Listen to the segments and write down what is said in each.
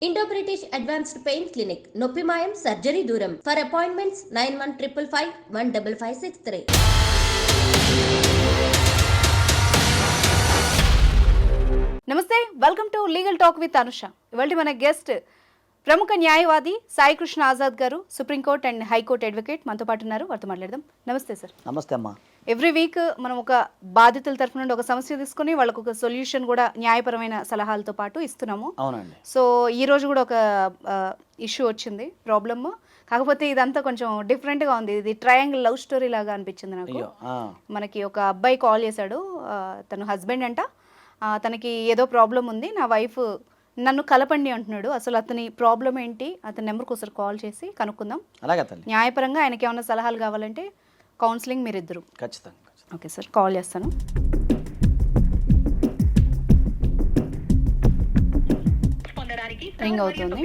Indo British advanced pain clinic నొప్పి మాయం surgery దూరం ఫర్ అపాయింట్మెంట్స్ 9155515563. నమస్తే, welcome to legal talk with Anusha. ఇవాళ మన గెస్ట్ ప్రముఖ న్యాయవాది సాయి కృష్ణ ఆజాద్ గారు, సుప్రీంకోర్టు అండ్ హైకోర్టు అడ్వకేట్ మనతో పాటు ఉన్నారు. వారితో మాట్లాడదాం. నమస్తే సార్. నమస్తే అమ్మా. ఎవ్రీ వీక్ మనం ఒక బాధితుల తరఫు నుండి ఒక సమస్య తీసుకుని వాళ్ళకు ఒక సొల్యూషన్ కూడా న్యాయపరమైన సలహాలతో పాటు ఇస్తున్నాము. అవునండి. సో ఈ రోజు కూడా ఒక ఇష్యూ వచ్చింది, ప్రాబ్లమ్. కాకపోతే ఇదంతా కొంచెం డిఫరెంట్గా ఉంది. ఇది ట్రయాంగిల్ లవ్ స్టోరీ లాగా అనిపించింది నాకు. మనకి ఒక అబ్బాయి కాల్ చేశాడు, తను హస్బెండ్ అంట. తనకి ఏదో ప్రాబ్లం ఉంది, నా వైఫ్ నన్ను కలపండి అంటున్నాడు. అసలు అతని ప్రాబ్లం ఏంటి, అతని నెంబర్కి ఒకసారి కాల్ చేసి కనుక్కుందాం. అలాగే తల్లి. న్యాయపరంగా ఆయనకి ఏమైనా సలహాలు కావాలంటే కౌన్సిలింగ్ మీరిద్దరు. ఖచ్చితంగా. ఓకే సార్, కాల్ చేస్తాను. రింగ్ అవుతుంది.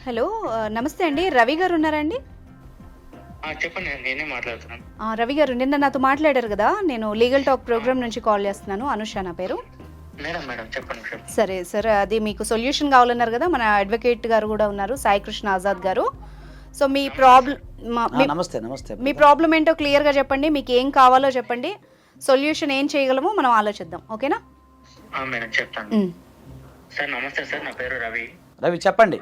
హలో, నమస్తే అండి. రవి గారు ఉన్నారండి? చెప్పండి, నేనే మాట్లాడుతున్నాను. రవి గారు, నిన్న నాతో మాట్లాడారు కదా, నేను లీగల్ టాక్ ప్రోగ్రామ్ నుంచి కాల్ చేస్తున్నాను. అనుష నా పేరు. మేడం చెప్పండి. సరే సార్, అది మీకు సొల్యూషన్ కావాలన్నారు కదా, మన అడ్వకేట్ గారు కూడా ఉన్నారు, సాయి కృష్ణ ఆజాద్ గారు. సో మీ ప్రాబ్లం, మీ ప్రాబ్లం ఏంటో క్లియర్గా చెప్పండి, మీకు ఏం కావాలో చెప్పండి, సొల్యూషన్ ఏం చేయగలమో మనం ఆలోచిద్దాం. ఓకేనా? మేడం చెప్తాను. సార్ నమస్తే సార్, నా పేరు రవి. రవి చెప్పండి.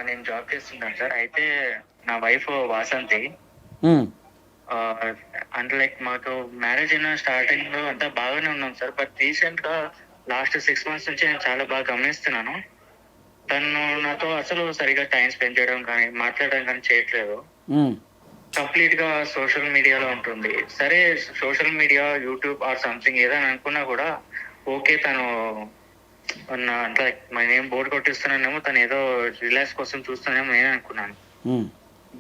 నేను జాబ్ చేస్తున్నాను సార్. అయితే నా వైఫ్ వాసంతి. అంటే లైక్ మాకు మ్యారేజ్ అయిన స్టార్టింగ్ లో అంతా బాగానే ఉన్నాం సార్. బట్ రీసెంట్ గా లాస్ట్ 6 months నుంచి నేను చాలా బాగా గమనిస్తున్నాను, తను నాతో అసలు సరిగా టైం స్పెండ్ చేయడం కానీ మాట్లాడడం కానీ చేయట్లేదు. కంప్లీట్ గా సోషల్ మీడియాలో ఉంటుంది. సరే, social media, YouTube or something ఏదైనా అనుకున్నా కూడా ఓకే, తను అంటే నేను బోర్డు కొట్టిస్తున్నానేమో, తను ఏదో రిలాక్స్ కోసం చూస్తున్నానేమో నేను అనుకున్నాను.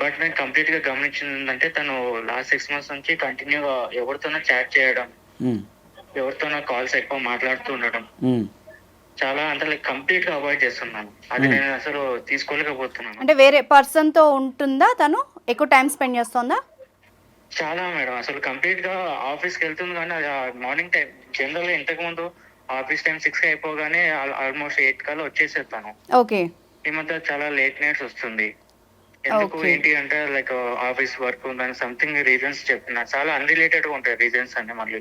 బట్ నేను కంప్లీట్ గా గమనించింది ఏంటంటే, తను లాస్ట్ 6 months నుంచి కంటిన్యూగా ఎవరితోనో చాట్ చేయడం, ఎవరితోనో కాల్స్ ఎక్కువ మాట్లాడుతూ ఉండడం, చాలా అంటే లైక్ కంప్లీట్ గా అవాయిడ్ చేస్తున్నాను. అది నేను అసలు తీసుకోలేకపోతున్నాను. అంటే వేరే పర్సన్ తో ఉంటుందా, తను ఎక్కువ టైం స్పెండ్ చేస్తుందా? చాలా మేడం, అసలు కంప్లీట్ గా ఆఫీస్ కి వెళ్తుంది కానీ మార్నింగ్ టైం జనరల్ గా ఇంతకు ముందు ఆఫీస్ టైం 6 అయిపోగానే ఆల్మోస్ట్ 8 కల్లా వచ్చేసేస్తాను. ఓకే. ఈ మధ్య చాలా లేట్ నైట్స్ వస్తుంది. ఎందుకు ఏంటి అంటే లైక్ ఆఫీస్ వర్క్ ఉందని సంథింగ్ రీజన్స్ చెప్తున్నా. చాలా అన్రిలేటెడ్ గా ఉంటాయి రీజన్స్ అన్ని. మళ్ళీ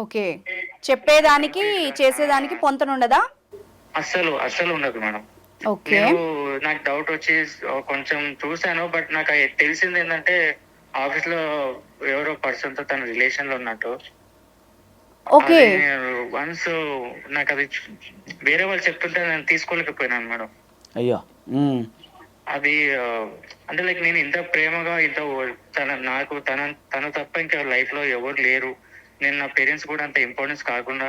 ఓకే, చెప్పేదానికి చేసేదానికి పొంతనుండదా? అస్సలు ఉండదు మేడం. ఓకే. నాకు డౌట్ వచ్చి కొంచెం చూసాను, బట్ నాకు తెలిసింది ఏంటంటే ఆఫీస్ లో ఎవరో పర్సన్ తో తన రిలేషన్ లో ఉన్నట్టు. ఓకే. వన్స్ నాకు అది వేరే వాళ్ళు చెప్తుంటే నేను తీసుకోలేకపోయినాను మేడం. అయ్యో. అది అంటే లైక్ నేను ఇంత ప్రేమగా ఇంత తను తప్ప ఇంకా లైఫ్ లో ఎవరు లేరు. నేను నా పేరెంట్స్ కూడా అంత ఇంపార్టెన్స్ కాకుండా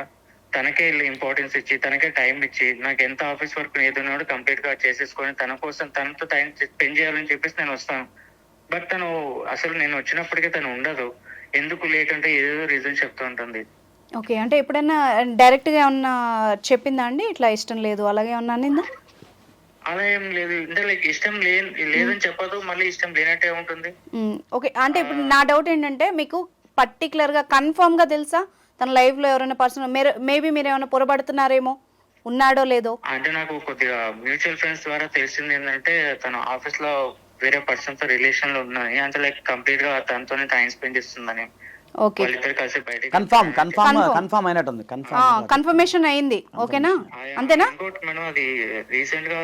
తనకే ఇంపార్టెన్స్ ఇచ్చి, తనకే టైం ఇచ్చి, నాకు ఎంత ఆఫీస్ వర్క్ ఏదైనా కూడా కంప్లీట్ గా చేసేసుకొని తన కోసం తనతో టైం స్పెండ్ చేయాలని చెప్పేసి నేను వస్తాను. బట్ తను అసలు నేను వచ్చినప్పటికీ తను ఉండదు. ఎందుకు లేట్ అంటే ఏదో రీజన్ చెప్తూ ఉంటుంది. ఓకే, అంటే ఎప్పుడైనా డైరెక్ట్ గా ఏమన్నా చెప్పిందా అండి, ఇట్లా ఇష్టం లేదు అలాగే ఏమన్నా అనిందా? అలా ఏం లేదు. అంటే లైక్ ఇష్టం లేదని చెప్పదు, మళ్ళీ ఇష్టం లేనట్టే ఉంటుంది. ఓకే, అంటే ఇప్పుడు నా డౌట్ ఏంటంటే, మీకు పర్టికులర్ గా కన్ఫర్మ్ గా తెలుసా తన లైఫ్ లో ఎవరైనా పర్సన్ మేబీ మీరు ఏమైనా పొరపడుతున్నారేమో, ఉన్నాడో లేదో? అంటే నాకు కొద్దిగా మ్యూచువల్ ఫ్రెండ్స్ ద్వారా తెలిసింది ఏంటంటే, తన ఆఫీస్ లో వేరే పర్సన్ తో రిలేషన్ లో ఉన్నది. అంటే లైక్ కంప్లీట్ గా తనతోనే టైం స్పెండ్ చేస్తుందని. ఓకే, కన్ఫర్మేషన్ అయింది. ఓకేనా, అంతేనా మేడం? అది రీసెంట్ గా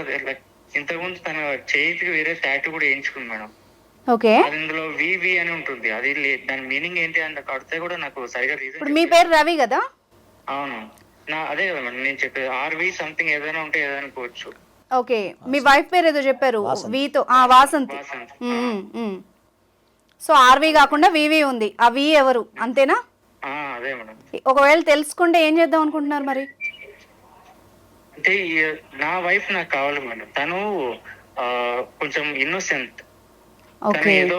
ఇంతకుముందు తన చేతికి వేరే టాటూ కూడా వేయించుకుంది మేడం. ఓకే. అది ఇందులో వివి అని ఉంటుంది. అది దాని మీనింగ్ ఏంటి అంటే కడితే కూడా నాకు సరిగా రీజన్. ఇప్పుడు మీ పేరు రవి కదా? అవును, అదే కదా మేడం నేను చెప్పేది. ఆర్వి సంథింగ్ ఏదైనా ఉంటే ఏదైనా అనుకోవచ్చు. ఓకే, మీ వైఫ్ పేరు ఏదో చెప్పారు, వీతో. వాసంతి. సో ఆర్వి కాకుండా వివి ఉంది. ఆ వి ఎవరు, అంతేనా? అదే మేడం. ఒకవేళ తెలుసుకుంటే ఏం చేద్దాం అనుకుంటున్నారు మరి? అంటే నా వైఫ్ నాకు కావాలి మేడం. తను కొంచెం ఇన్నోసెంట్. ఏదో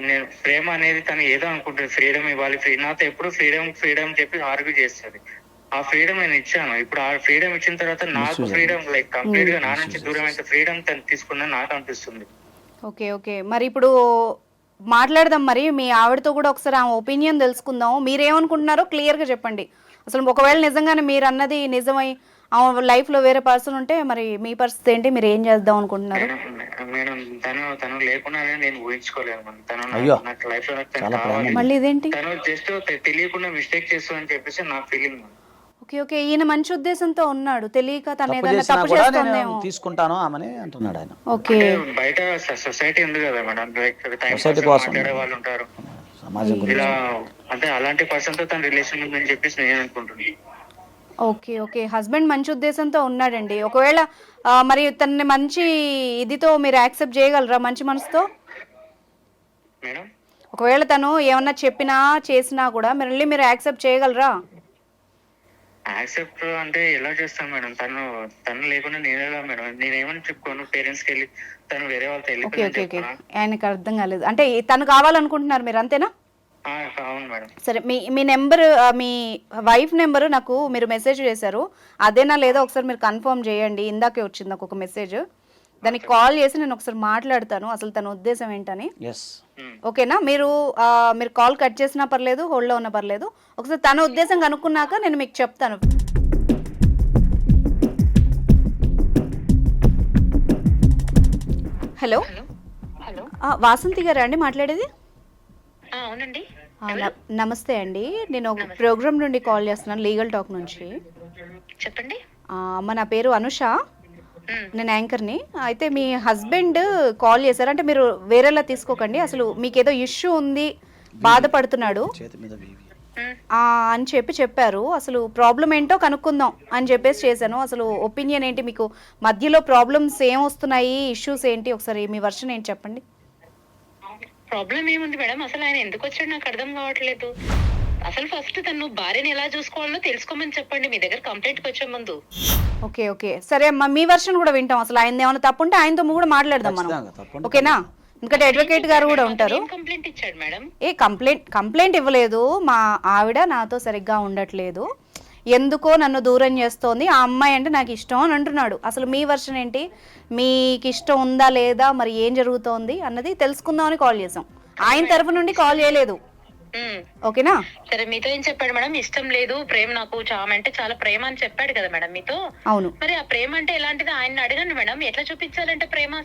నేను ప్రేమ అనేది తను ఏదో అనుకుంటుంది, ఫ్రీడమ్ ఇవ్వాలి, నాతో ఎప్పుడు ఫ్రీడమ్ చెప్పి ఆర్గ్యూ చేస్తుంది. ఆ ఫ్రీడమ్ నేను ఇచ్చాను. ఇప్పుడు ఆ ఫ్రీడమ్ ఇచ్చిన తర్వాత నాకు ఫ్రీడమ్ లైక్ కంప్లీట్ గా నా నుంచి దూరం అయితే ఫ్రీడమ్ తను తీసుకున్నా నాకు అనిపిస్తుంది. ఓకే ఓకే, మరి ఇప్పుడు మాట్లాడదాం మరి మీ ఆవిడతో కూడా ఒకసారి ఆ ఒపీనియన్ తెలుసుకుందాం. మీరేమనుకుంటున్నారో క్లియర్గా చెప్పండి. అసలు ఒకవేళ నిజంగానే మీరు అన్నది నిజమై లైఫ్లో వేరే పర్సన్ ఉంటే మరి మీ పరిస్థితి ఏంటి, మీరు ఏం చేద్దాం అనుకుంటున్నారు? మేడం తను లేకుండా నేను ఊహించుకోలేను మేడం. తను అయ్యో, నాకు లైఫ్ లో చాలా కావాలి. మళ్ళీ ఇదేంటి? తను జస్ట్ తెలియకుండా మిస్టేక్ చేస్తానని చెప్పేసి నా ఫీలింగ్. ఓకే ఓకే, ఈయన మంచి ఉద్దేశంతో ఉన్నాడు, తెలియక తను తప్పు ఏదైనా చేసినా తప్పు కూడా నేను చేస్తుందేమో. తీసుకుంటాను ఆమెని అంటున్నాడు ఆయన. ఓకే, బయట సొసైటీ ఉంది కదా మేడం, సొసైటీ కోసం మాట్లాడే వాళ్ళు ఉంటారు సమాజం గురించి. ఇలా, అంటే అలాంటి పర్సన్ తో తన రిలేషన్ ఉందని చెప్పేసి నేను అనుకుంటున్నాను. ఓకే ఓకే, హస్బెండ్ మంచి ఉద్దేశంతో ఉన్నాడండి. ఒకవేళ మరి తనని మంచి ఇదితో మీరు యాక్సెప్ట్ చేయగలరా, మంచి మనసుతో? మేడం ఒకవేళ తను ఏమన్నా చెప్పినా చేసినా కూడా మీరు యాక్సెప్ట్ చేయగలరా? యాక్సెప్ట్ అంటే ఎలా చేస్తాను మేడం? తను లేకుండా నేనేలా మేడం? నేనేమని చెప్పుకోను పేరెంట్స్కి వెళ్ళి తను వేరే వాళ్ళతో ఓకే ఓకే వెళ్ళిపోయిందని ఓకే, చెప్పాను. ఆయనకు అర్థం కాలేదు అంటే తను కావాలనుకుంటున్నారు మీరు, అంతేనా? అవును మేడం. సరే, మీ నెంబర్, మీ వైఫ్ నెంబరు నాకు మీరు మెసేజ్ చేశారు, అదేనా లేదా ఒకసారి మీరు కన్ఫర్మ్ చేయండి. ఇందాకే వచ్చింది నాకు ఒక మెసేజ్, దానికి కాల్ చేసి నేను ఒకసారి మాట్లాడతాను అసలు తన ఉద్దేశం ఏంటని. ఓకేనా? మీరు కాల్ కట్ చేసినా పర్లేదు, హోల్డ్లో ఉన్నా పర్లేదు, ఒకసారి తన ఉద్దేశం కనుక్కున్నాక నేను మీకు చెప్తాను. హలో, వాసంతి గారా అండి మాట్లాడేది? అవునండి. నమస్తే అండి, నేను ఒక ప్రోగ్రామ్ నుండి కాల్ చేస్తున్నాను, లీగల్ టాక్ నుంచి. చెప్పండి. నా పేరు అనుష, నేను యాంకర్ని. అయితే మీ హస్బెండ్ కాల్ చేశారు, అంటే మీరు వేరేలా తీసుకోకండి, అసలు మీకు ఏదో ఇష్యూ ఉంది, బాధపడుతున్నాడు అని చెప్పారు. అసలు ప్రాబ్లం ఏంటో కనుక్కుందాం అని చెప్పేసి చేశాను. అసలు ఒపీనియన్ ఏంటి, మీకు మధ్యలో ప్రాబ్లమ్స్ ఏం వస్తున్నాయి, ఇష్యూస్ ఏంటి, ఒకసారి మీ వర్షన్ ఏంటి చెప్పండి. ప్రాబ్లం ఏముంది మేడం? అసలు ఆయన ఎందుకు వచ్చాడు నాకు అర్థం కావట్లేదు. అసలు ఫస్ట్ తను భార్యని ఎలా చూసుకోవాలో తెలుసుకోమని చెప్పండి మీ దగ్గర కంప్లైంట్కి వచ్చే ముందు. ఓకే ఓకే, సరే అమ్మా, మీ వర్షన్ కూడా వింటాం. అసలు ఆయన ఏమైనా తప్పు ఉంటే ఆయనతో కూడా మాట్లాడదాం మనం, ఓకేనా? ఎందుకంటే అడ్వకేట్ గారు కూడా ఉంటారు. కంప్లైంట్ ఇచ్చాడు మేడం? కంప్లైంట్ ఇవ్వలేదు, మా ఆవిడ నాతో సరిగ్గా ఉండట్లేదు, ఎందుకో నన్ను దూరం చేస్తోంది, ఆ అమ్మాయి అంటే నాకు ఇష్టం అని అంటున్నాడు. అసలు మీ వర్షన్ ఏంటి, మీకు ఇష్టం ఉందా లేదా, మరి ఏం జరుగుతోంది అన్నది తెలుసుకుందామని కాల్ చేసాం. ఆయన తరఫు నుండి కాల్ చేయలేదు, ఓకేనా? సరే, మీతో ఏం చెప్పాడు మేడం? ఇష్టం లేదు, ప్రేమ, నాకు అంటే చాలా ప్రేమ అని చెప్పాడు కదా మేడం మీతో. అవును. మరి ఆ ప్రేమ అంటే ఎలాంటిది ఆయన అడగండి మేడం. ఎట్లా చూపించాలంటే ప్రేమ?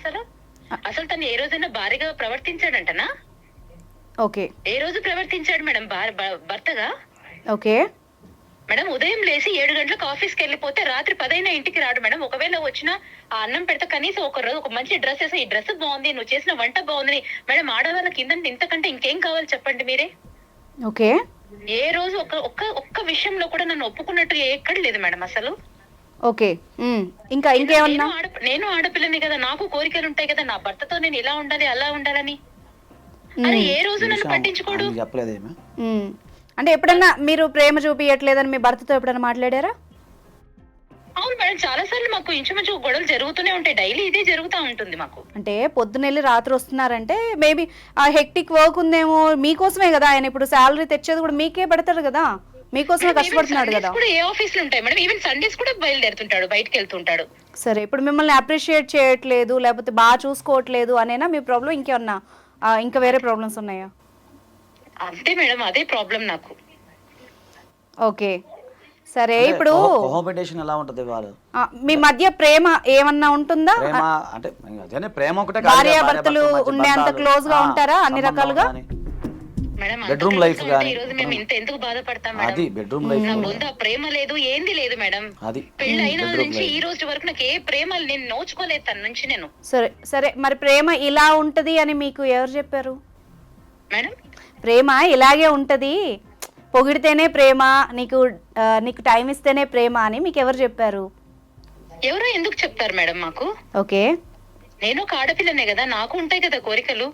అసలు తను ఏ రోజైనా భార్యగా ప్రవర్తించాడంటనా? ఓకే, ఏ రోజు ప్రవర్తించాడు మేడం భర్తగా? ఓకే మేడం, ఉదయం లేసి 7 గంటలకు ఆఫీస్కి వెళ్ళిపోతే రాత్రి 10 అయినా ఇంటికి రాడు మేడం. ఒకవేళ వచ్చినా ఆ అన్నం పెడితే కనీసం ఒక రోజు ఒక మంచి డ్రెస్ వేసి, ఈ డ్రెస్ బాగుంది, నువ్వు చేసిన వంట బాగుంది మేడం. ఆడవాళ్ళకి ఇంతకంటే ఇంకేం కావాలి చెప్పండి మీరే. ఓకే, ఏ రోజు ఒక్క విషయంలో కూడా నన్ను ఒప్పుకున్నట్టు ఎక్కడ లేదు మేడం అసలు. ఓకే, ఇంకేమన్నా? నేను ఆడపిల్లని కదా, నాకు కోరికలు ఉంటాయి కదా, నా భర్తతో నేను ఇలా ఉండాలి అలా ఉండాలని. అరే, ఏ రోజు నన్ను పట్టించుకోడు. అంటే ఎప్పుడన్నా మీరు ప్రేమ చూపించట్లేదని మీ భర్తతో ఎప్పుడైనా మాట్లాడారా? అవును మేడం, చాలా సార్లు మాకు ఇంచుమించు గొడవలు జరుగుతూనే ఉంటాయి, డైలీ ఇదే జరుగుతూ ఉంటుంది మాకు. అంటే పొద్దునెళ్ళి రాత్రి వస్తున్నారంటే మేబీ ఆ హెక్టిక్ వర్క్ ఉందేమో, మీకోసమే కదా ఆయన ఇప్పుడు శాలరీ తెచ్చేది కూడా మీకే పెడతాడు కదా, మీకోసమే కష్టపడుతున్నాడు కదా. ఏ ఆఫీస్ లో ఉంటాయి మేడం, ఈవెన్ సండేస్ కూడా బయలుదేరుతుంటాడు, బయటకు వెళ్తుంటాడు. సరే, ఇప్పుడు మిమ్మల్ని అప్రిషియేట్ చేయట్లేదు, లేకపోతే బాగా చూసుకోవట్లేదు అనేనా మీ ప్రాబ్లం? ఇంకేమన్నా ఇంకా వేరే ప్రాబ్లమ్స్ ఉన్నాయా? అంతే మేడం, అదే ప్రాబ్లం నాకు. ఓకే, సరే, ఇప్పుడు కోఆపరేషన్ ఎలా ఉంటది వాళ్ళు మీ మధ్య ప్రేమ ఏమన్నా ఉంటుందా? ప్రేమ అంటే అదే ప్రేమ ఒకటే, భార్యాభర్తలు ఉండేంత క్లోజ్ గా ఉంటారా అన్ని రకాలుగా? మేడం, బెడ్రూమ్ లైఫ్ గాని, ఈ రోజు మేము ఎందుకు బాధపడతాం మేడం? అది బెడ్రూమ్ లైఫ్, నా ముందు ఆ ప్రేమ లేదు, ఏంది లేదు మేడం. అది పెళ్లి అయిన నుంచి ఈ రోజు వరకు నాకు ఏ ప్రేమ నేను నోచుకోలేదు తన నుంచి నేను. సరే సరే, మరి ప్రేమ ఇలా ఉంటది అని మీకు ఎవరు చెప్పారు మేడం? ప్రేమ ఇలాగే ఉంటది, పొగిడితేనే ప్రేమ, నీకు టైం ఇస్తేనే ప్రేమ అని మీకు ఎవరు చెప్పారు? ఎవరో ఎందుకు చెప్తారు మేడం మాకు? ఓకే, నేను ఒక ఆడపిల్లనే కదా, నాకు ఉంటాయి కదా కోరికలు.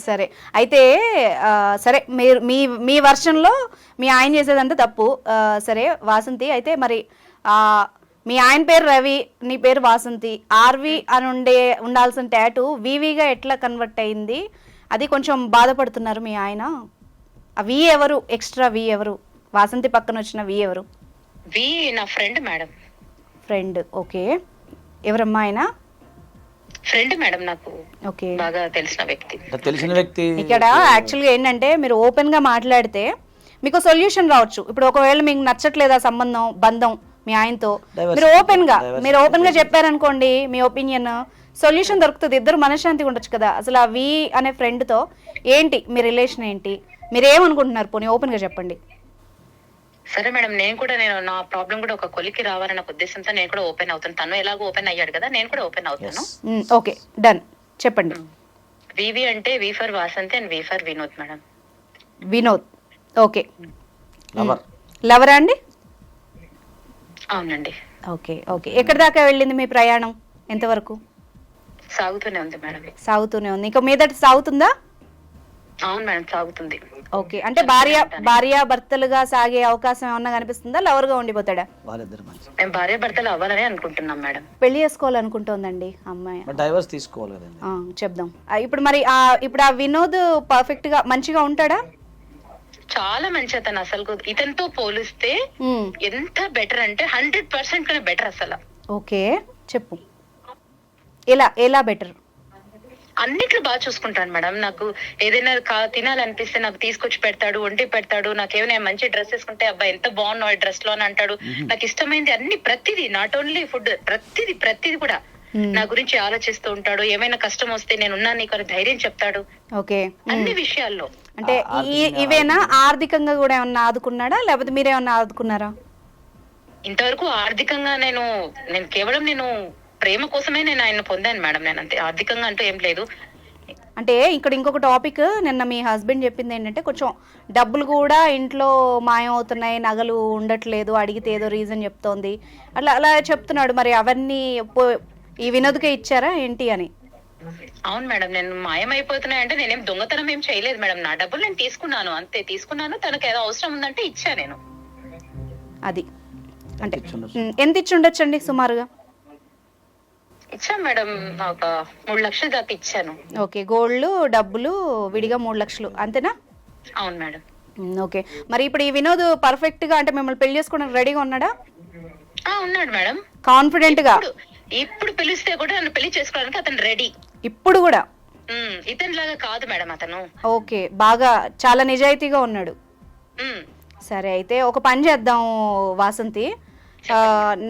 సరే, అయితే సరే, మీరు మీ వర్షన్లో మీ ఆయన చేసేదంతా తప్పు. సరే వాసంతి, అయితే మరి మీ ఆయన పేరు రవి, నీ పేరు వాసంతి, ఆర్వి అని ఉండాల్సిన టాటూ వివిగా ఎట్లా కన్వర్ట్ అయింది? అది కొంచెం బాధపడుతున్నారు మీ ఆయన. ఆ వి ఎవరు, ఎక్స్ట్రా వి ఎవరు, వాసంతి పక్కన వచ్చిన వి ఎవరు? వి నా ఫ్రెండ్ మేడం. Friend, okay. ఎవరమ్మా ఆయన? ఫ్రెండ్ మేడం, నాకు ఓకే. బాగా తెలిసిన వ్యక్తి. అంటే తెలిసిన వ్యక్తి ఇక్కడ యాక్చువల్గా ఏంటంటే మీరు ఓపెన్గా మాట్లాడితే మీకు సొల్యూషన్ రావచ్చు. ఇప్పుడు ఒకవేళ మీకు నచ్చట్లేదు ఆ సంబంధం బంధం మీ ఆయనతో, మీరు ఓపెన్గా చెప్పారనుకోండి మీ ఒపీనియన్, సొల్యూషన్ దొరుకుతుంది. ఇద్దరు మనశ్శాంతిగా ఉండొచ్చు కదా. అసలు ఆ వి అనే ఫ్రెండ్తో ఏంటి మీ రిలేషన్ ఏంటి, మీరు ఏమనుకుంటున్నారు పోనీ ఓపెన్గా చెప్పండి. సరే మేడం, నేను నా ప్రాబ్లం కూడా ఒక కొలికి రావాలన్న ఉద్దేశంతో నేను కూడా ఓపెన్ అవుతాను. తను ఎలాగో ఓపెన్ అయ్యాడు కదా, నేను కూడా ఓపెన్ అవుతాను. ఓకే, డన్, చెప్పండి. వివి అంటే V for Vasanthi and V for Vinod madam. Vinod, okay. లవరా అండి? అవునండి. Okay okay. ఎక్కడి దాకా వెళ్ళింది మీ ప్రయాణం, ఎంతవరకు? సాగుతూనే ఉంది మేడం. సాగుతూనే ఉంది, ఇంకా మీదట సాగుతుందా? అవును మేడం, సాగుతుంది. ఓకే, అంటే భార్య భర్తలుగా సాగే అవకాశం ఏమన్నా కనిపిస్తుందా, లవర్ గా ఉండిపోతాడా? మేము భార్య భర్తలు అవ్వాలని అనుకుంటున్నాం మేడం. పెళ్లి చేసుకోవాలనుకుంటోందండి అమ్మాయి. డైవర్స్ తీసుకోవాలి కదండి. చెప్దాం. ఇప్పుడు మరి ఇప్పుడు ఆ వినోద్ పర్ఫెక్ట్ గా మంచిగా ఉంటాడా? చాలా మంచి అతను. అసలు ఇతనితో పోలిస్తే ఎంత బెటర్ అంటే 100% కన్నా బెటర్ అసలు. ఓకే, చెప్పు, ఎలా బెటర్? అన్నిట్లో బాగా చూసుకుంటాను మేడం. నాకు ఏదైనా తినాలనిపిస్తే నాకు తీసుకొచ్చి పెడతాడు, వండి పెడతాడు. నాకేమైనా మంచి డ్రెస్ వేసుకుంటే అబ్బాయి ఎంత బాగున్నావు ఈ డ్రెస్ లో అని అంటాడు. నాకు ఇష్టమైంది అన్ని, ప్రతిదీ, నాట్ ఓన్లీ ఫుడ్, ప్రతిదీ కూడా నా గురించి ఆలోచిస్తూ ఉంటాడు. ఏమైనా కష్టం వస్తే నేనున్నా నీకు అని ధైర్యం చెప్తాడు. ఓకే, అన్ని విషయాల్లో. అంటే ఇవేనా ఆర్థికంగా కూడా ఏమన్నా ఆదుకున్నాడా, లేకపోతే మీరేమన్నా ఆదుకున్నారా? ఇంతవరకు ఆర్థికంగా నేను కేవలం ప్రేమ కోసమే నేను ఆయన పొందాను మేడం. నేను అంతే, ఆర్థికంగా అంటూ ఏం లేదు. అంటే ఇక్కడ ఇంకొక టాపిక్, నిన్న మీ హస్బెండ్ చెప్పింది ఏంటంటే కొంచెం డబ్బులు కూడా ఇంట్లో మాయం అవుతున్నాయి, నగలు ఉండట్లేదు, అడిగితే ఏదో రీజన్ చెప్తోంది, అలా చెప్తున్నాడు. మరి అవన్నీ ఈ వినోద్కే ఇచ్చారా ఏంటి అని? అవును మేడం, నేను మాయమైపోతున్నాయంటే నేనేం దొంగతనం ఏం చేయలేదు మేడం. నా డబ్బులు నేను తీసుకున్నాను, అంతే తీసుకున్నాను. తనకు ఏదో అవసరం ఉందంటే ఇచ్చా నేను. అది అంటే ఎంత ఇచ్చి ఉండొచ్చండి సుమారుగా? ఇచ్చా మేడం, ఒక 3 లక్షలు దాకా ఇచ్చాను. ఓకే, గోల్డ్ డబ్బులు విడిగా 3 లక్షలు అంతేనా? అవును మేడం. ఓకే, మరి ఇప్పుడు ఈ వినోద్ పర్ఫెక్ట్ గా అంటే మిమ్మల్ని పెళ్లి చేసుకోవడానికి రెడీగా ఉన్నాడా? ఉన్నాడు మేడం, కాన్ఫిడెంట్ గా. ఇప్పుడు పిలిస్తే కూడా నన్ను పెళ్లి చేసుకోవడానికి అతను రెడీ. ఇప్పుడు కూడా? ఇతని లాగా కాదు మేడం అతను. ఓకే, బాగా చాలా నిజాయితీగా ఉన్నాడు. సరే, అయితే ఒక పని చేద్దాం వాసంతి,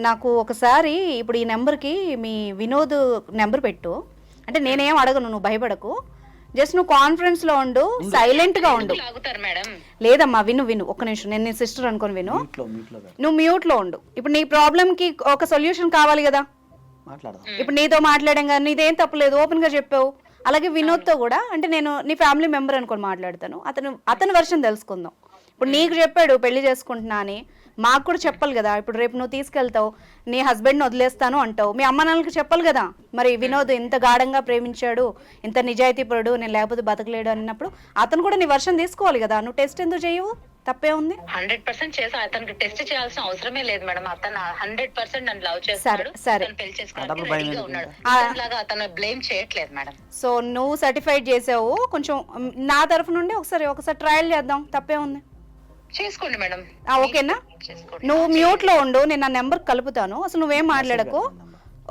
నాకు ఒకసారి ఇప్పుడు ఈ నెంబర్కి మీ వినోద్ నెంబర్ పెట్టు. అంటే నేనేం అడగను, నువ్వు భయపడకు, జస్ట్ నువ్వు కాన్ఫరెన్స్ లో ఉండు, సైలెంట్ గా ఉండు. లేదమ్మా, విను ఒక్క నిమిషం, నేను నీ సిస్టర్ అనుకోని విను. నువ్వు మ్యూట్ లో ఉండు. ఇప్పుడు నీ ప్రాబ్లం కి ఒక సొల్యూషన్ కావాలి కదా. ఇప్పుడు నీతో మాట్లాడాం కదా, నీదేం తప్పలేదు, ఓపెన్ గా చెప్పావు. అలాగే వినోద్ తో కూడా, అంటే నేను నీ ఫ్యామిలీ మెంబర్ అనుకొని మాట్లాడతాను, అతని వర్షన్ తెలుసుకుందాం. ఇప్పుడు నీకు చెప్పాడు పెళ్లి చేసుకుంటున్నా అని, మాకు కూడా చెప్పాలి కదా. ఇప్పుడు రేపు నువ్వు తీసుకెళ్తావు, నీ హస్బెండ్ని వదిలేస్తాను అంటావు, మీ అమ్మ నాన్నలకు చెప్పాలి కదా. మరి వినోద్ ఇంత గాఢంగా ప్రేమించాడు, ఇంత నిజాయితీపరుడు, నేను లేకపోతే బతకలేడు అన్నప్పుడు అతను కూడా నీ వర్షం తీసుకోవాలి కదా. నువ్వు టెస్ట్ ఎందుకు చేయవు? తప్పే ఉంది. 100% చేసా. అతనికి టెస్ట్ చేయాల్సిన అవసరమే లేదు మేడం. అతను 100% నన్ను లవ్ చేస్తాడు, పెళ్లి చేసుకోవడానికి రెడీగా ఉన్నాడు. అతను బ్లేమ్ చేయట్లేదు మేడం. సో నువ్వు సర్టిఫైడ్ చేసావు, కొంచెం నా తరఫు నుండి ఒకసారి ట్రయల్ చేద్దాం, తప్పే ఉంది. చేసుకోండి మేడం. ఓకేనా? నువ్వు మ్యూట్ లో ఉండు, నేను నా నెంబర్ కలుపుతాను, అసలు నువ్వేం మాట్లాడకు,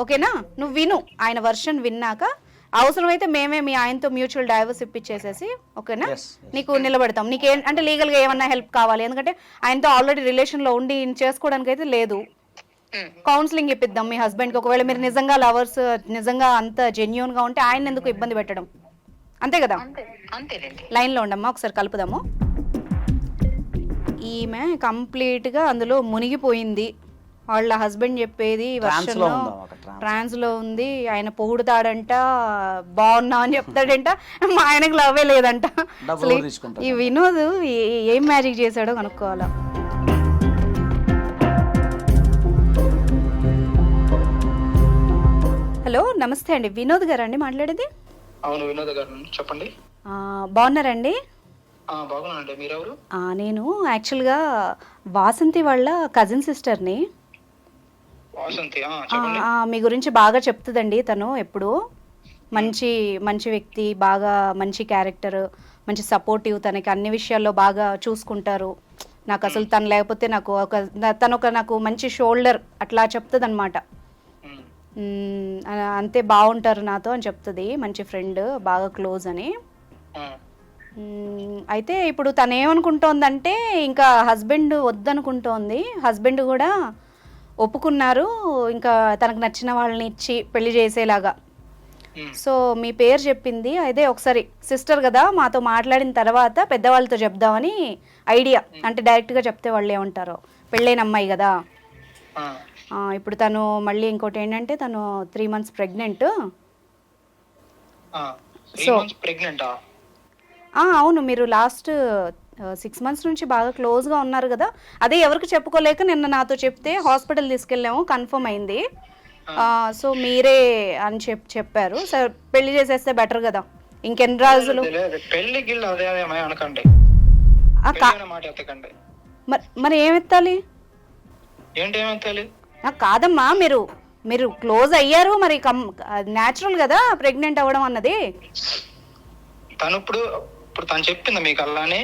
ఓకేనా? నువ్వు విను, ఆయన వర్షన్ విన్నాక అవసరమైతే మేమే మీ ఆయనతో మ్యూచువల్ డైవర్స్ ఇప్పించేసేసి, ఓకేనా, నీకు నిలబెడతాం. నీకేం అంటే లీగల్గా ఏమన్నా హెల్ప్ కావాలి, ఎందుకంటే ఆయనతో ఆల్రెడీ రిలేషన్లో ఉండి చేసుకోవడానికి అయితే లేదు. కౌన్సిలింగ్ ఇప్పిద్దాం మీ హస్బెండ్కి. ఒకవేళ మీరు నిజంగా లవర్స్, నిజంగా అంత జెన్యూన్గా ఉంటే ఆయన ఎందుకు ఇబ్బంది పెట్టడం, అంతే కదా? లైన్లో ఉండమ్మా, ఒకసారి కలుపుదాము. ఈమె కంప్లీట్గా అందులో మునిగిపోయింది. వాళ్ళ హస్బెండ్ చెప్పేది వర్షన్లో ట్రాన్స్లో ఉంది. ఆయన పొగుడుతాడంట, బాగున్నావు అని చెప్తాడంట, మా ఆయనకు లవ్వే లేదంట. అసలు ఈ వినోద్ ఏం మ్యాజిక్ చేశాడో కనుక్కోవాలా. హలో, నమస్తే అండి, వినోద్ గారు అండి మాట్లాడేది? అవును, వినోద్ గారు, చెప్పండి. బాగున్నారండి? బాగున్నానండి, మీరెవరు? నేను యాక్చువల్గా వాసంతి వాళ్ళ కజిన్ సిస్టర్ని. మీ గురించి బాగా చెప్తుందండి తను, ఎప్పుడు మంచి వ్యక్తి, బాగా మంచి క్యారెక్టర్, మంచి సపోర్టివ్, తనకి అన్ని విషయాల్లో బాగా చూసుకుంటారు. నాకు అసలు తను లేకపోతే నాకు నాకు మంచి షోల్డర్ అట్లా చెప్తుంది అనమాట. అంతే బాగుంటారు నాతో అని చెప్తుంది, మంచి ఫ్రెండ్, బాగా క్లోజ్ అని. ఆ, అయితే ఇప్పుడు తను ఏమనుకుంటోందంటే ఇంకా హస్బెండ్ వద్దనుకుంటోంది, హస్బెండ్ కూడా ఒప్పుకున్నారు ఇంకా తనకు నచ్చిన వాళ్ళని ఇచ్చి పెళ్లి చేసేలాగా. సో మీ పేరు చెప్పింది, అయితే ఒకసారి సిస్టర్ కదా మాతో మాట్లాడిన తర్వాత పెద్దవాళ్ళతో చెప్దామని ఐడియా. అంటే డైరెక్ట్గా చెప్తే వాళ్ళు ఏమంటారో, పెళ్ళైన అమ్మాయి కదా. ఆ, ఇప్పుడు తను మళ్ళీ ఇంకోటి ఏంటంటే తను 3 months ప్రెగ్నెంట్. ఆ, 3 So- months ప్రెగ్నెంటా? అవును, మీరు లాస్ట్ 6 months నుంచి బాగా క్లోజ్గా ఉన్నారు కదా. అదే ఎవరికి చెప్పుకోలేక నిన్న నాతో చెప్తే హాస్పిటల్ తీసుకెళ్ళాము, కన్ఫర్మ్ అయింది. సో మీరే అని చెప్పారు. సార్ పెళ్లి చేసేస్తే బెటర్ కదా, ఇంకెన్ని రోజులు. లేదు, పెళ్లి గిల్లు అదే అనకండి, కా- పెళ్లి అనే మాట ఎత్తకండి. మరి ఏమెత్తాలి? ఏంటి ఏమెత్తాలి? కాదమ్మా, మీరు క్లోజ్ అయ్యారు, మరి న్యాచురల్ కదా ప్రెగ్నెంట్ అవ్వడం అన్నది. తను ఇప్పుడు తను చెప్పిందా మీకు అలానే?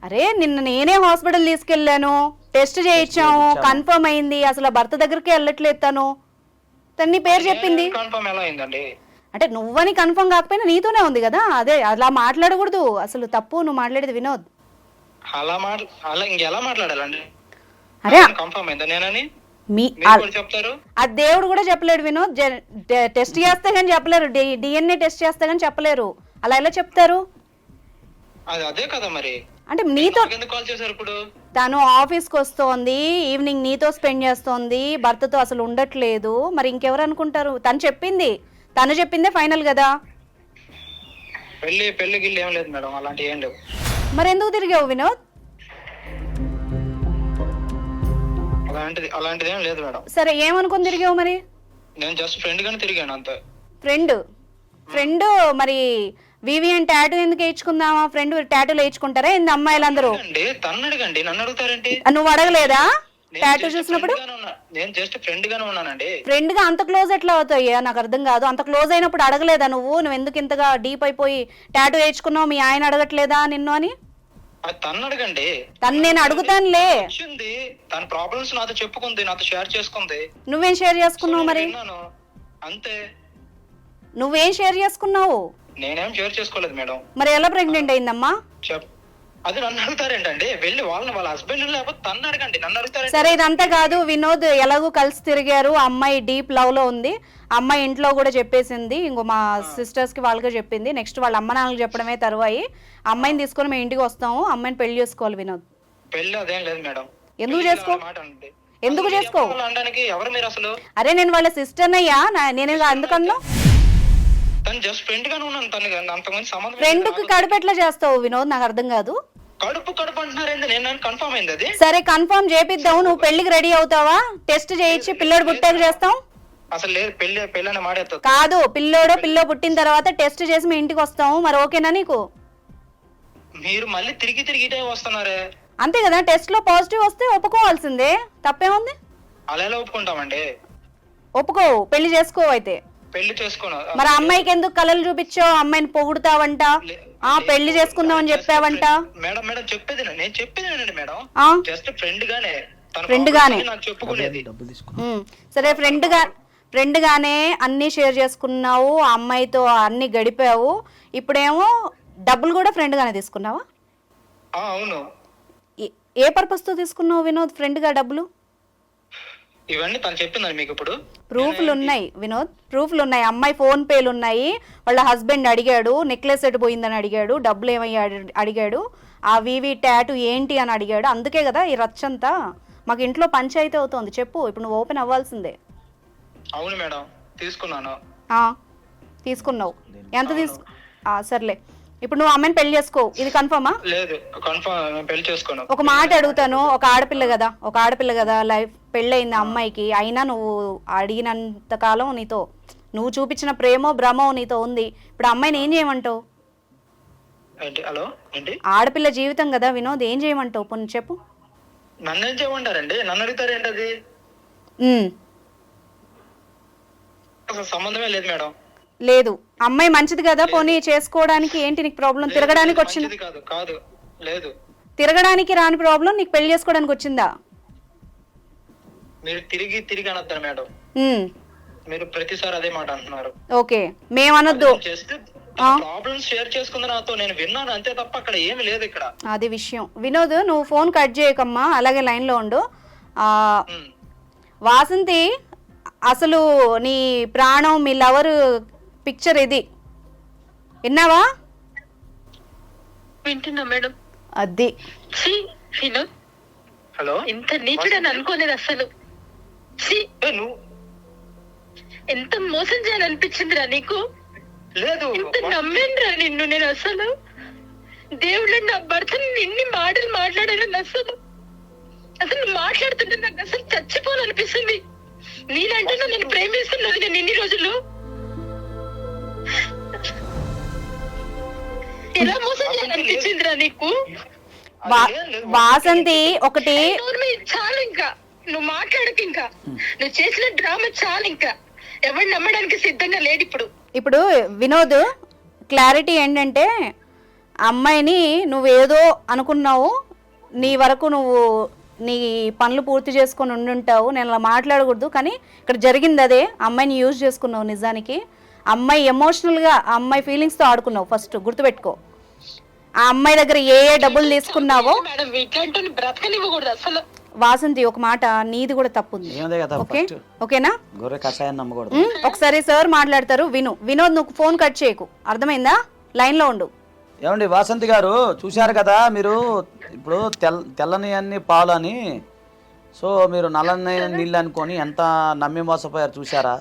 అరే నిన్న నేనే హాస్పిటల్ తీసుకెళ్ళాను, టెస్ట్ చేయించాము, కన్ఫర్మ్ అయింది. అసలు భర్త దగ్గరికి వెళ్ళట్లేదు తను నీ పేరు చెప్పింది. కన్ఫర్మ్ ఎలా అయిందండి? అంటే నువ్వని కన్ఫర్మ్ కాకపోయినా నీతోనే ఉంది కదా. అదే అలా మాట్లాడకూడదు, అసలు తప్పు నువ్వు మాట్లాడేది వినోద్. అలా ఇంకెలా మాట్లాడాలండి? అరే కన్ఫర్మ్ అయిందా నేనని మీ మీరు కూడా చెప్తారు? ఆ దేవుడు కూడా చెప్పలేడు వినోద్. టెస్ట్ చేస్తే కానీ చెప్పలేరు, డిఎన్ఏ టెస్ట్ చేస్తే కానీ చెప్పలేరు. అలా ఎలా చెప్తారు? అదే కదా మరి. అంటే నీతో ఎందుకు కాల్ చేశారు ఇప్పుడు? తను ఆఫీస్కి వస్తోంది, ఈవినింగ్ నీతో స్పెండ్ చేస్తోంది, భర్తతో అసలు ఉండట్లేదు. మరి ఇంకెవరు అనుకుంటారు? తను చెప్పిందే ఫైనల్ కదా. పెళ్లి గిల్లు ఏం లేదు మేడం, అలాంటి ఏం లేవు. మరి ఎందుకు తిరిగావు వినోద్? అలాంటిది ఏం లేదు మేడం. సరే ఏమనుకుని తిరిగావు మరి? నేను జస్ట్ ఫ్రెండ్ గానే తిరిగాను అంతే. ఫ్రెండ్ మరి వివిఎన్ టాటూ ఎందుకు వేయించుకుందామా? ఫ్రెండ్ టాటూలు వేయించుకుంటారా ఏంది అమ్మాయిలందరూ? తన్ను అడగండి, నన్ను అడుగుతారేంటి? నువ్వు అడగలేదా టాటూ చూసినప్పుడు? నేను జస్ట్ ఫ్రెండ్ గానే ఉన్నానండి. ఫ్రెండ్ గా అంత క్లోజ్ ఎట్లా అవుతాయ్యా? నాకు అర్థం కాదు. అంత క్లోజ్ అయినప్పుడు అడగలేదా నువ్వు ఎందుకు ఇంతగా డీప్ అయిపోయి టాటూ వేయించుకున్నావు, మీ ఆయన అడగట్లేదా నిన్ను అని? అది తన్ను అడగండి. తను నేను అడుగుతానులే. వచ్చింది తన ప్రాబ్లమ్స్ నాతో చెప్పుకుంది, నాతో షేర్ చేసుకుంది. నువ్వేం షేర్ చేసుకున్నావు మరి? విన్నాను అంతే. నువ్వేం షేర్ చేసుకున్నావు? నేనేం షేర్ చేసుకోలేదు మేడం. మరి ఎలా ప్రెగ్నెంట్ అయిందమ్మా? అది నన్ను అడుగుతారేంటండి? వెళ్ళి వాళ్ళ హస్బెండ్ లేకపోతే తన్ను అడగండి, నన్ను అడుగుతారు. సరే ఇదంతా కాదు వినోద్, ఎలాగో కలిసి తిరిగారు, అమ్మాయి డీప్ లవ్ లో ఉంది, అమ్మాయి ఇంట్లో కూడా చెప్పేసింది, ఇంకో మా సిస్టర్స్ కి వాళ్ళకే చెప్పింది. నెక్స్ట్ వాళ్ళ అమ్మ నాన్నలకు చెప్పడమే తరువాయి. అమ్మాయిని తీసుకొని మేము ఇంటికి వస్తాము, అమ్మాయిని పెళ్లి చేసుకోవాలి వినోద్. పెళ్లి అదేం లేదు మేడం. ఎందుకు చేసుకో? ఎందుకు చేసుకో? అనడానికి ఎవరు మీరు అసలు? అరే నేను వాళ్ళ సిస్టర్ అయ్యా, నేను ఎందుకన్నా? తను జస్ట్ ఫ్రెండ్ గానే ఉన్నాను, తను అంతకుముందు సంబంధం. ఫ్రెండ్ కి కడుపు ఎట్లా చేస్తావు వినోద్? నాకు అర్థం కాదు. కడుపు అంటున్నారేంది? నేను కన్ఫర్మ్ అయింది అది. సరే కన్ఫర్మ్ చేపిద్దాం, నువ్వు పెళ్లికి రెడీ అవుతావా? టెస్ట్ చేయించి పిల్లోడు పుట్టాక చేస్తాం. అసలు లేదు, పెళ్లి అనే మాట ఎత్తదు. కాదు, పిల్లో పుట్టిన తర్వాత టెస్ట్ చేసి మీ ఇంటికి వస్తాము. మరి ఓకేనా నీకు? మీరు మళ్ళీ తిరిగి ఇటే వస్తున్నారే. అంతే కదా, టెస్ట్ లో పాజిటివ్ వస్తే ఒప్పుకోవాల్సిందే, తప్పేముంది? అలా ఎలా ఒప్పుకుంటామండి? ఒప్పుకో, పెళ్లి చేసుకో. అయితే పెళ్లి చేసుకోను. మరి అమ్మాయికి ఎందుకు కలలు చూపించావు? అమ్మాయిని పొగుడుతావంట, పెళ్లి చేసుకుందాం అని చెప్పావంట. మేడం చెప్పేది నేను చెప్పేది మేడం. జస్ట్ ఫ్రెండ్ గానే నాకు చెప్పుకునేది. సరే ఫ్రెండ్ గానే అన్ని షేర్ చేసుకున్నావు, ఆ అమ్మాయితో అన్ని గడిపావు. ఇప్పుడేమో డబ్బులు కూడా ఫ్రెండ్ గానే తీసుకున్నావా? అవును. ఏ పర్పస్ తో తీసుకున్నావు వినోద్ ఫ్రెండ్ గా డబ్బులు? ఇవన్నీ తను చెప్పిందని మీకు ఇప్పుడు ప్రూఫ్లు ఉన్నాయి వినోద్, ప్రూఫ్లు ఉన్నాయి. అమ్మాయి ఫోన్ పేలు ఉన్నాయి, వాళ్ళ హస్బెండ్ అడిగాడు, నెక్లెస్ ఎటు పోయిందని అడిగాడు, డబ్బులు ఏమయ్యా అడిగాడు, ఆ వివి టాటూ ఏంటి అని అడిగాడు. అందుకే కదా ఈ రచ్చంతా. మాకు ఇంట్లో పంచాయతీ అవుతోంది. చెప్పు, ఇప్పుడు నువ్వు ఓపెన్ అవ్వాల్సిందే. అవును మేడం, తీసుకున్నాను. తీసుకున్నావు. ఎంత సర్లే, ఇప్పుడు నువ్వు అమ్మాయిని పెళ్లి చేసుకో, ఇది కన్ఫర్మా? లేదు, కన్ఫర్మ్ పెళ్లి చేసుకోను. ఒక మాట అడుగుతాను, ఒక ఆడపిల్ల కదా లైఫ్ పెళ్ళయింది అమ్మాయికి, అయినా నువ్వు అడిగినంత కాలం నీతో నువ్వు చూపించిన ప్రేమో భ్రమో నీతో ఉంది. ఇప్పుడు అమ్మాయిని ఏం చేయమంటావు? ఆడపిల్ల జీవితం కదా వినోద్, ఏం చేయమంటావు? పొన్ను చెప్పు. నన్ను ఏం చేయమంటారండి? నన్ను అడుగుతారేంటి? అది అసలు సంబంధమే లేదు మేడం. లేదు, అమ్మాయి మంచిది కదా, పోనీ చేసుకోవడానికి ఏంటి నీకు ప్రాబ్లం? తిరగడానికి వచ్చింది కాదు, లేదు, తిరగడానికి రాని ప్రాబ్లం నీకు పెళ్లి చేసుకోవడానికి వచ్చిందా? మీరు తిరిగి అనొద్దారు మేడం. మీరు ప్రతిసారి అదే మాట అంటున్నారు. ఓకే మేమనొద్దు, జస్ట్ ప్రాబ్లమ్స్ షేర్ చేసుకుంది నాతో, నేను విన్నాను అంతే తప్ప అక్కడ ఏమి లేదు ఇక్కడ. అది విషయం. వినోద్ నువ్వు ఫోన్ కట్ చేయకమ్మా, అలాగే లైన్లో ఉండు. వాసంతి, అసలు నీ ప్రాణం మీ లవర్ పిక్చర్ ఇది విన్నావా? వింటున్నా మేడం. అది వినోద్ హలో, ఇంత నీచుడని అనుకోలేదు అసలు. నువ్వు ఎంత మోసం చేయాలనిపించిందిరా నీకు? లేదు, ఎంత నమ్మేనరా నిన్ను నేను అసలు. దేవుడు నా భర్తని ఎన్ని మాటలు మాట్లాడాను అసలు. అసలు నువ్వు మాట్లాడుతుంటే నాకు అసలు చచ్చిపోవాలనిపిస్తుంది. నేనంటే నేను ప్రేమిస్తున్నాను నేను ఇన్ని రోజులు. ఎలా మోసం చేయాలనిపించిందిరా నీకు? వాసంతి ఒకటి చాలు, ఇంకా నువ్వు మాట్లాడక, ఇంకా నువ్వు చేసిన డ్రామా చాలు, ఇంకా ఎవరు నమ్మడానికి సిద్ధంగా లేడు ఇప్పుడు. ఇప్పుడు వినోద్ క్లారిటీ ఏంటంటే, అమ్మాయిని నువ్వేదో అనుకున్నావు, నీ వరకు నువ్వు నీ పనులు పూర్తి చేసుకొని ఉండుంటావు, నేను అలా మాట్లాడకూడదు, కానీ ఇక్కడ జరిగింది అదే. అమ్మాయిని యూజ్ చేసుకున్నావు. నిజానికి అమ్మాయి ఎమోషనల్గా అమ్మాయి ఫీలింగ్స్తో ఆడుకున్నావు. ఫస్ట్ గుర్తుపెట్టుకో, ఆ అమ్మాయి దగ్గర ఏ డబ్బులు తీసుకున్నావో. బ్రతకనివ్వకూడదు అసలు. వాసంతి ఒక మాట, నీది కూడా తప్పుంది. ఓకేనా? ఒకసారి సార్ మాట్లాడతారు, విను. వినోద్ నువ్వు ఫోన్ కట్ చేయకు, అర్థమైందా? లైన్ లో ఉండు. ఏమండి వాసంతి గారు, చూశారు కదా మీరు, ఇప్పుడు తెల్లని అన్ని పాలు అని, సో మీరు నల్లని నీళ్ళు అనుకొని ఎంత నమ్మి మోసపోయారు చూసారా?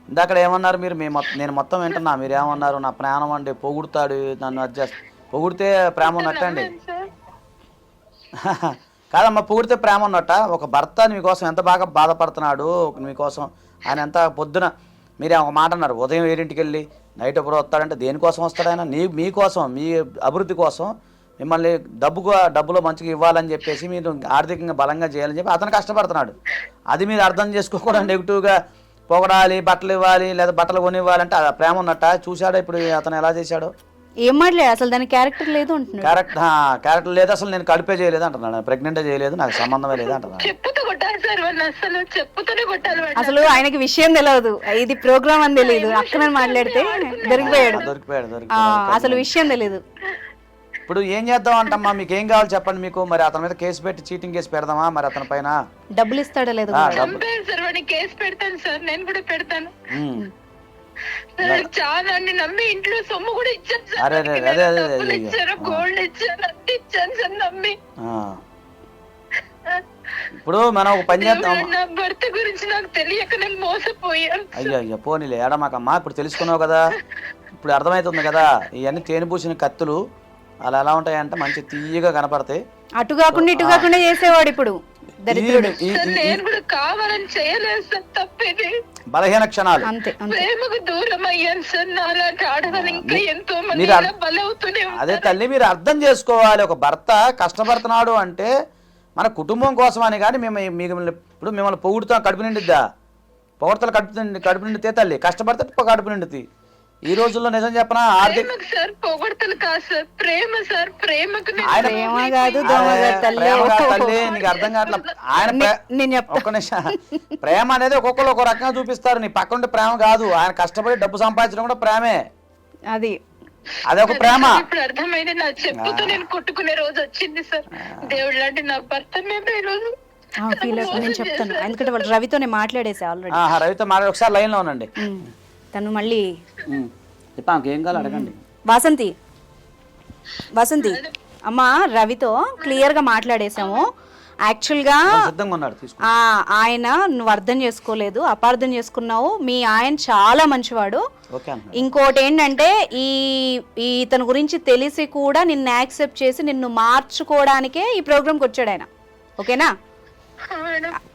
ఇందాక ఏమన్నారు మీరు? నేను మొత్తం వింటున్నా. మీరు ఏమన్నారు? నా ప్రాణం అండి, పొగుడుతాడు నన్ను, అడ్జస్ట్ పొగిడితే ప్రేమ ఉన్నట్టండి? కాదమ్మా, పొగిడితే ప్రేమ ఉన్నట్ట? ఒక భర్త మీకోసం ఎంత బాగా బాధపడుతున్నాడు మీకోసం, ఆయన ఎంత పొద్దున మీరే ఒక మాట అన్నారు, ఉదయం 7ంటికి వెళ్ళి నైట్ ఎప్పుడు వస్తాడంటే దేనికోసం వస్తాడు ఆయన? మీకోసం, మీ అభివృద్ధి కోసం, మిమ్మల్ని డబ్బులో మంచిగా ఇవ్వాలని చెప్పేసి, మీరు ఆర్థికంగా బలంగా చేయాలని చెప్పి అతను కష్టపడుతున్నాడు. అది మీరు అర్థం చేసుకోకుండా నెగిటివ్గా పొగడాలి, బట్టలు ఇవ్వాలి లేదా బట్టలు కొనివ్వాలంటే అది ప్రేమ ఉన్నట్ట? చూశాడా ఇప్పుడు అతను ఎలా చేశాడో? ఏం మాట్లాడు, అసలు దానికి క్యారెక్టర్ లేదు అంటున్నాడు. క్యారెక్టర్ లేదు, అసలు నేను కడిపే చేయలేదు అంటున్నాడు, ప్రెగ్నెంట్ చేయలేదు, నాకు సంబంధమే లేదు అంటున్నాడు. అసలు ఆయనకి విషయం తెలియదు, ఇది ప్రోగ్రామ్ అని తెలియదు. అక్కడ మాట్లాడితే దొరికిపోయాడు. అసలు విషయం తెలియదు. ఇప్పుడు ఏం చేద్దాం అంటమ్మా? మీకు ఏం కావాలి చెప్పండి. మీకు మరి అతని మీద కేసు పెట్టి చీటింగ్ కేసు పెడదామా? మరి అతని పైన డబ్బులు ఇస్తాడో లేదు? కేసు పెడతాను సార్, నేను కూడా పెడతాను. చాలా నమ్మి ఇంట్లో సొమ్ము కూడా ఇచ్చాను సార్, ఇచ్చారు, గోల్డ్ ఇచ్చాను, అన్ని ఇచ్చాను సార్ నమ్మి. ఇప్పుడు మనం ఒక పని చేద్దాం. నా భర్త గురించి నాకు తెలియక నేను మోసపోయాను. అయ్యో పోనీలే, ఏడమాకమ్మా. ఇప్పుడు తెలుసుకున్నావు కదా, ఇప్పుడు అర్థమవుతుంది కదా. ఇవన్నీ తేనెపూసిన కత్తులు అలా ఎలా ఉంటాయంటే మంచి తీయగా కనపడతాయి. అటు కాకుండా ఇటు కాకుండా చేసేవాడు ఇప్పుడు దరిద్రుడు. నేను కూడా కావాలని చేయలేదు సార్, తప్పేది. బలహీన క్షణాలు, ప్రేమకు దూరం అయ్యాను సార్. నాలాంటి ఆడవాళ్ళు ఇంకా ఎంతో మంది బలవుతూనే. అదే తల్లి, మీరు అర్థం చేసుకోవాలి. ఒక భర్త కష్టపడుతున్నాడు అంటే మన కుటుంబం కోసం అని. కానీ ఇప్పుడు మిమ్మల్ని పొగుడుతాం, కడుపు నిండిద్దా? పొగడతలు కడుపు నిండితే తల్లి, కష్టపడితే కడుపు నిండుతుంది. ఈ రోజుల్లో నిజం చెప్పనా, ఆయన నీకు అర్థం కావట్లేదు. ఆయన ఒక్క నిమిషం, ప్రేమ అనేది ఒక్కొక్కరు ఒక రకంగా చూపిస్తారు. నీ పక్కన ప్రేమ కాదు, ఆయన కష్టపడి డబ్బు సంపాదించడం కూడా ప్రేమే. అదొక ప్రేమ. ఇప్పుడు అర్థమైంది, నా చెప్పుతో నేను కొట్టుకునే రోజు వచ్చింది సార్. దేవుడు లాంటి నా భర్త మేము ఈ రోజు నేను చెప్తాను, ఎందుకంటే వాళ్ళు రవితో మాట్లాడేసా ఆల్రెడీ. రవితో మాట్లాడి ఒకసారి లైన్ లో ఉండండి. తను మళ్ళీ ఏం కావాలి అడగండి. వాసంతి అమ్మ, రవితో క్లియర్ గా మాట్లాడేసాము. యాక్చువల్గా ఆయన నువ్వు అర్థం చేసుకోలేదు, అపార్థం చేసుకున్నావు. మీ ఆయన చాలా మంచివాడు. ఇంకోటి ఏంటంటే, ఇతని గురించి తెలిసి కూడా నిన్ను యాక్సెప్ట్ చేసి నిన్ను మార్చుకోవడానికే ఈ ప్రోగ్రామ్కి వచ్చాడు ఆయన. ఓకేనా?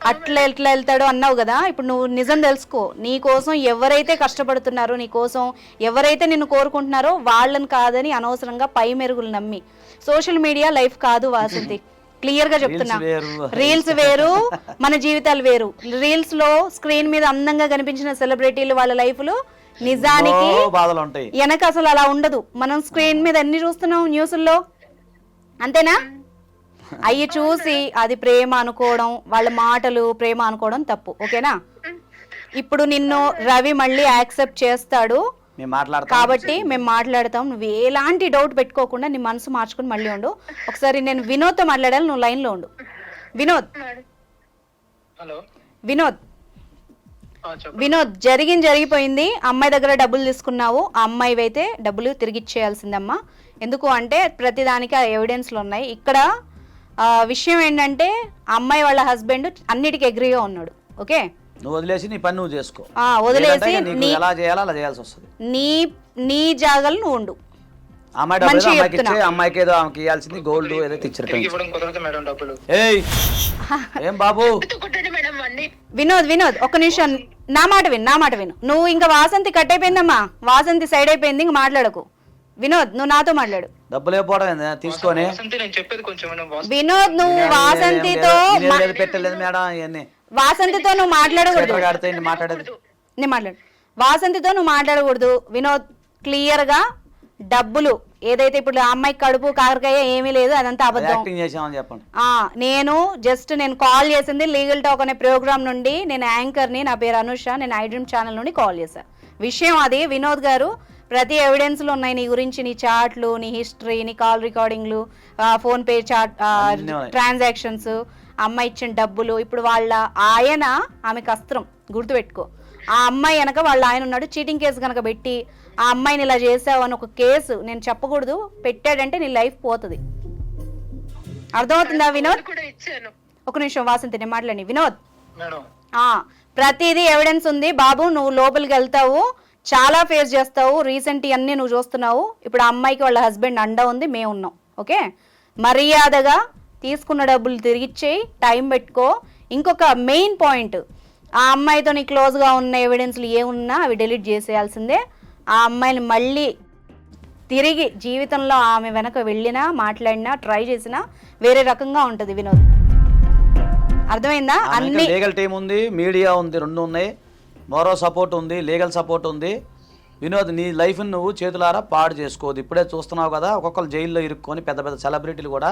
అట్లా ఎట్లా వెళ్తాడో అన్నావు కదా, ఇప్పుడు నువ్వు నిజం తెలుసుకో. నీ కోసం ఎవరైతే కష్టపడుతున్నారో, నీ కోసం ఎవరైతే నిన్ను కోరుకుంటున్నారో వాళ్ళని కాదని అనవసరంగా పై మెరుగులు నమ్మి. సోషల్ మీడియా లైఫ్ కాదు వాసంతి, క్లియర్ గా చెప్తున్నా. రీల్స్ వేరు, మన జీవితాలు వేరు. రీల్స్ లో స్క్రీన్ మీద అందంగా కనిపించిన సెలబ్రిటీలు వాళ్ళ లైఫ్ లో నిజానికి వెనక అసలు అలా ఉండదు. మనం స్క్రీన్ మీద అన్ని చూస్తున్నాం న్యూస్ల్లో, అంతేనా? అయ్యి చూసి అది ప్రేమ అనుకోవడం, వాళ్ళ మాటలు ప్రేమ అనుకోవడం తప్పు. ఓకేనా? ఇప్పుడు నిన్ను రవి మళ్ళీ యాక్సెప్ట్ చేస్తాడు మేము మాట్లాడతాం. కాబట్టి మేము మాట్లాడతాం. నువ్వు ఎలాంటి డౌట్ పెట్టుకోకుండా నీ మనసు మార్చుకుని మళ్ళీ ఉండు. ఒకసారి నేను వినోద్తో మాట్లాడాలి, నువ్వు లైన్లో ఉండు. వినోద్, హలో వినోద్, చెప్పండి. వినోద్, జరిగిపోయింది. అమ్మాయి దగ్గర డబ్బులు తీసుకున్నావు, ఆ అమ్మాయి అయితే డబ్బులు తిరిగి ఇచ్చేయాల్సిందమ్మా. ఎందుకు అంటే ప్రతిదానికి ఆ ఎవిడెన్స్లు ఉన్నాయి. ఇక్కడ విషయం ఏంటంటే అమ్మాయి వాళ్ళ హస్బెండ్ అన్నిటికీ అగ్రీగా ఉన్నాడు. ఓకే, నువ్వు వదిలేసి నీ పని నువ్వు చేసుకో. వదిలేసి ఎలా చేయాలో అలా చేయాల్సి వస్తుంది. నీ జాగాలు నువ్వు ఉండు. అమ్మాయి డబ్బులు అమ్మాయికి ఇచ్చే, అమ్మాయికి ఏదో ఆమెకి ఇవ్వాల్సింది గోల్డ్ ఏదైతే ఇచ్చారు. ఇవ్వడం కుదరదు మేడం డబ్బులు. ఏయ్ ఏం బాబు మేడం అన్ని వినోద్ ఒక్క నిమిషం, నా మాట విను. నువ్వు ఇంకా వాసంతి కట్ అయిపోయిందమ్మా, వాసంతి సైడ్ అయిపోయింది, ఇంక మాట్లాడకు. వినోద్, నువ్వు నాతో మాట్లాడు. డబ్బులు అయిపోవడం తీసుకొని. నేను చెప్పేది కొంచెం వినోద్, నువ్వు వాసంతితో పెట్టలేదు మేడం ఇవన్నీ. వాసంతితో నువ్వు మాట్లాడకూడదు. మాట్లాడేది నేను మాట్లాడు. వాసంతితో నువ్వు మాట్లాడకూడదు. వినోద్, క్లియర్ గా డబ్బులు ఏదైతే ఇప్పుడు ఆ అమ్మాయి కడుపు కాకరకాయ ఏమీ లేదు, అదంతా అబద్ధం. చెప్పండి. నేను కాల్ చేసింది లీగల్ టాక్ అనే ప్రోగ్రామ్ నుండి. నేను యాంకర్ని, నా పేరు అనుష, నేను ఐడ్రీమ్ ఛానల్ నుండి కాల్ చేశాను. విషయం అది వినోద్ గారు, ప్రతి ఎవిడెన్స్లు ఉన్నాయి నీ గురించి, నీ చాట్లు, నీ హిస్టరీ, నీ కాల్ రికార్డింగ్లు, ఫోన్పే చాట్ ట్రాన్సాక్షన్స్, అమ్మాయి ఇచ్చిన డబ్బులు. ఇప్పుడు వాళ్ళ ఆయన ఆమెకు అస్త్రం, గుర్తుపెట్టుకో. ఆ అమ్మాయి వెనక వాళ్ళ ఆయన ఉన్నాడు. చీటింగ్ కేసు కనుక పెట్టి ఆ అమ్మాయిని ఇలా చేసావు అని ఒక కేసు నేను చెప్పకూడదు, పెట్టాడంటే నీ లైఫ్ పోతుంది. అర్థమవుతుందా వినోద్? ఒక నిమిషం వాసంతి, నేను మాట్లాడి. వినోద్, ప్రతిదీ ఎవిడెన్స్ ఉంది బాబు. నువ్వు లోపలికి వెళ్తావు, చాలా ఫేస్ చేస్తావు. రీసెంట్ అన్నీ నువ్వు చూస్తున్నావు. ఇప్పుడు ఆ అమ్మాయికి వాళ్ళ హస్బెండ్ అండ ఉంది, మేము ఉన్నాం. ఓకే, మర్యాదగా తీసుకున్న డబ్బులు తిరిగిచ్చేయి, టైం పెట్టుకో. ఇంకొక మెయిన్ పాయింట్, ఆ అమ్మాయితో నీ క్లోజ్గా ఉన్న ఎవిడెన్స్లు ఏమున్నా అవి డిలీట్ చేసేయాల్సిందే. ఆ అమ్మాయిని మళ్ళీ తిరిగి జీవితంలో ఆమె వెనక వెళ్ళినా, మాట్లాడినా, ట్రై చేసినా వేరే రకంగా ఉంటుంది వినోద్. అర్థమైందా? అన్ని లీగల్ టీం ఉంది, మీడియా ఉంది, రెండు ఉన్నాయి. మోరో సపోర్ట్ ఉంది, లీగల్ సపోర్ట్ ఉంది. వినోద్, నీ లైఫ్ని నువ్వు చేతులారా పాడు చేసుకోవద్దు. ఇప్పుడే చూస్తున్నావు కదా, ఒక్కొక్కరు జైల్లో ఇరుక్కొని పెద్ద పెద్ద సెలబ్రిటీలు కూడా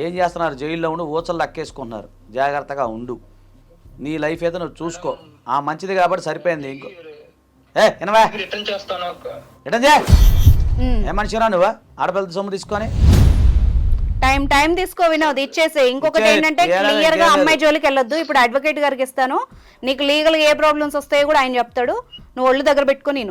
ఏం చేస్తున్నారు, జైల్లో ఉండి ఊచలు లక్కేసుకుంటున్నారు. జాగ్రత్తగా ఉండు. నీ లైఫ్ అయితే నువ్వు చూసుకో. మంచిది కాబట్టి సరిపోయింది. ఇంకో రిటర్న్ చేస్తాను. ఏ మనిషిరా నువ్వు, ఆడపిల్లల సొమ్ము తీసుకొని టైం తీసుకో వినోద్, ఇచ్చేసే. ఇంకొకటి ఏంటంటే క్లియర్ గా అమ్మాయి జోలికి వెళ్ళొద్దు. ఇప్పుడు అడ్వకేట్ గారికి ఇస్తాను, నీకు లీగల్ ఏ ప్రాబ్లమ్స్ వస్తాయో కూడా ఆయన చెప్తాడు. నువ్వు ఒళ్ళు దగ్గర పెట్టుకుని